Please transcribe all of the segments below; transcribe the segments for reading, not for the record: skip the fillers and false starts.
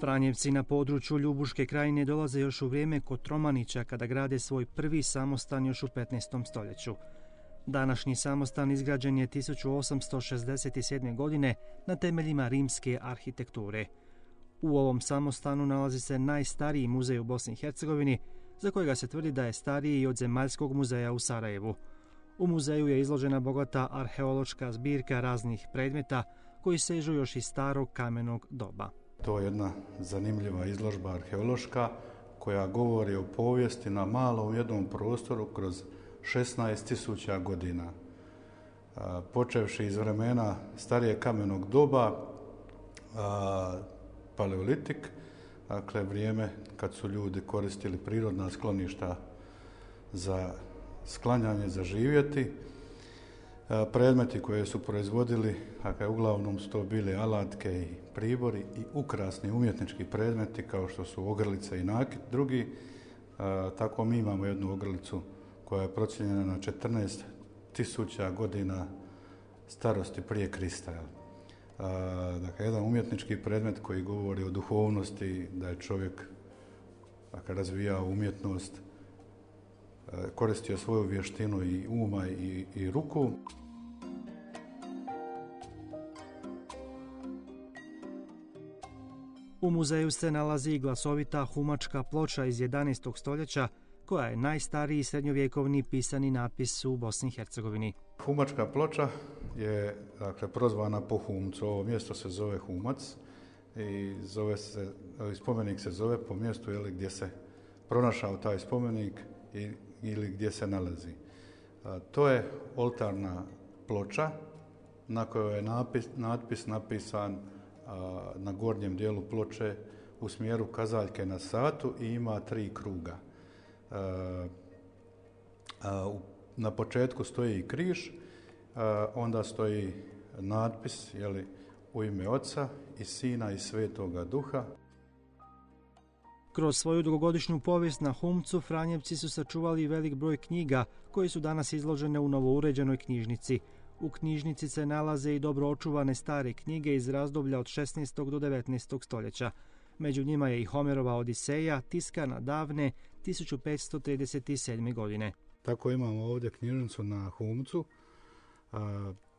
Franjevci na području Ljubuške krajine dolaze još u vrijeme Kotromanića kada grade svoj prvi samostan još u 15. stoljeću. Današnji samostan izgrađen je 1867. godine na temeljima rimske arhitekture. U ovom samostanu nalazi se najstariji muzej u Bosni i Hercegovini, za kojega se tvrdi da je stariji od Zemaljskog muzeja u Sarajevu. U muzeju je izložena bogata arheološka zbirka raznih predmeta koji sežu još iz starog kamenog doba. To je jedna zanimljiva izložba arheološka koja govori o povijesti na malom jednom prostoru kroz 16.000 godina. Počevši iz vremena starije kamenog doba, paleolitik, dakle vrijeme kad su ljudi koristili prirodna skloništa za sklanjanje, za živjeti. Predmeti koje su proizvodili, dakle uglavnom su to bili alatke i pribori i ukrasni umjetnički predmeti kao što su ogrlice i nakit drugi. Tako mi imamo jednu ogrlicu koja je procijenjena na 14.000 godina starosti prije Krista. Dakle, jedan umjetnički predmet koji govori o duhovnosti, da je čovjek razvijao umjetnost, koristio svoju vještinu i uma i ruku. U muzeju se nalazi glasovita humačka ploča iz 11. stoljeća, koja je najstariji srednjovjekovni pisani natpis u Bosni i Hercegovini. Humačka ploča je prozvana po Humcu. Ovo mjesto se zove Humac i spomenik se zove po mjestu gdje se pronašao taj spomenik ili gdje se nalazi. To je oltarna ploča na kojoj je natpis napisan na gornjem dijelu ploče u smjeru kazaljke na satu i ima 3 kruga. Na početku stoji križ, onda stoji natpis u ime Oca i Sina i Svetoga Duha. Kroz svoju dugogodišnju povijest na Humcu Franjevci su sačuvali velik broj knjiga koje su danas izložene u novouređenoj knjižnici. U knjižnici se nalaze i dobro očuvane stare knjige iz razdoblja od 16. do 19. stoljeća. Među njima je i Homerova Odiseja, tiskana davne 1537. godine. Tako imamo ovdje knjižnicu na Humcu,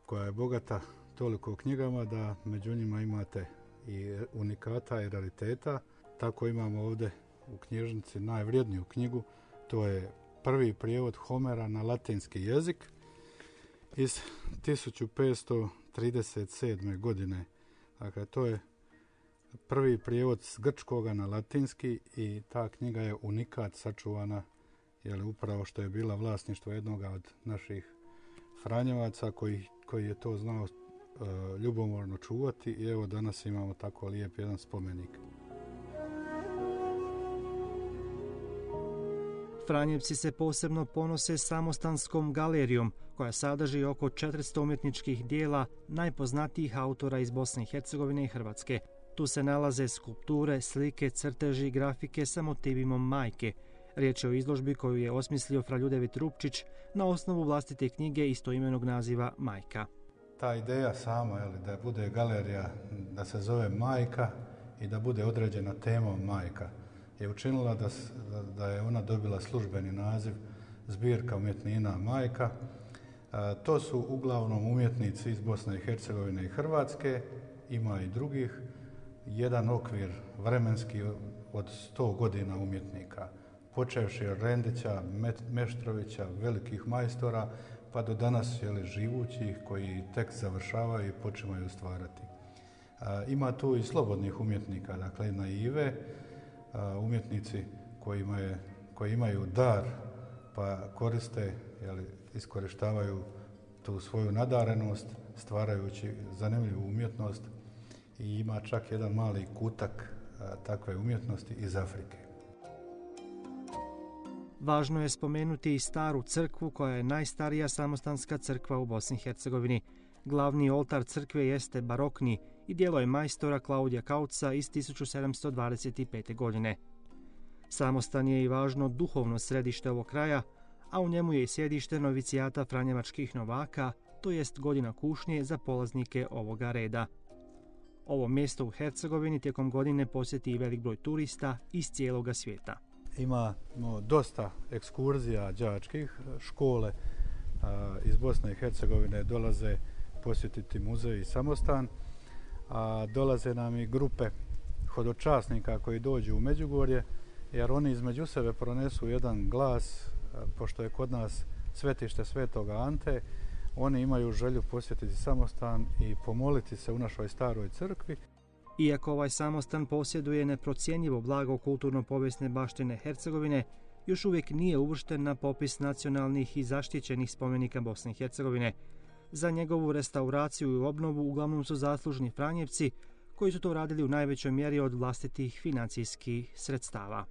koja je bogata toliko knjigama da među njima imate i unikata i rariteta. Tako imamo ovdje u knjižnici najvrijedniju knjigu, to je prvi prijevod Homera na latinski jezik iz 1537. godine. Dakle, to je prvi prijevod s grčkoga na latinski i ta knjiga je unikat, sačuvana upravo što je bila vlasništvo jednoga od naših Franjevaca koji je to znao ljubomorno čuvati i evo danas imamo tako lijep jedan spomenik. Franjevci se posebno ponose samostanskom galerijom koja sadrži oko 400 umjetničkih dijela najpoznatijih autora iz Bosne i Hercegovine i Hrvatske. Tu se nalaze skulpture, slike, crteži, grafike sa motivima majke. Riječ je o izložbi koju je osmislio fra Ljudevit Rupčić na osnovu vlastite knjige istoimenog naziva Majka. Ta ideja sama, da bude galerija, da se zove Majka i da bude određena temom Majka, je učinila da je ona dobila službeni naziv Zbirka umjetnina Majka. To su uglavnom umjetnici iz Bosne i Hercegovine i Hrvatske, ima i drugih, jedan okvir vremenski od 100 godina umjetnika, počevši od Rendića, Meštrovića, velikih majstora, pa do danas živućih koji tek završavaju i počimaju stvarati. Ima tu i slobodnih umjetnika, dakle naive, umjetnici koji imaju dar pa koriste, iskorištavaju tu svoju nadarenost stvarajući zanimljivu umjetnost i ima čak jedan mali kutak takve umjetnosti iz Afrike. Važno je spomenuti i staru crkvu koja je najstarija samostanska crkva u Bosni i Hercegovini. Glavni oltar crkve jeste barokni i djelo je majstora Klaudija Kauca iz 1725. godine. Samostan je i važno duhovno središte ovog kraja, a u njemu je i sjedište novicijata franjevačkih novaka, to jest godina kušnje za polaznike ovoga reda. Ovo mjesto u Hercegovini tijekom godine posjeti i velik broj turista iz cijeloga svijeta. Imamo dosta ekskurzija đačkih, škole iz Bosne i Hercegovine dolaze posjetiti muzej i samostan, a dolaze nam i grupe hodočasnika koji dođu u Međugorje, jer oni između sebe pronesu jedan glas, pošto je kod nas svetište Svetoga Ante, oni imaju želju posjetiti samostan i pomoliti se u našoj staroj crkvi. Iako ovaj samostan posjeduje neprocjenjivo blago kulturno-povijesne baštine Hercegovine, još uvijek nije uvršten na popis nacionalnih i zaštićenih spomenika Bosne i Hercegovine. Za njegovu restauraciju i obnovu uglavnom su zaslužni Franjevci, koji su to radili u najvećoj mjeri od vlastitih financijskih sredstava.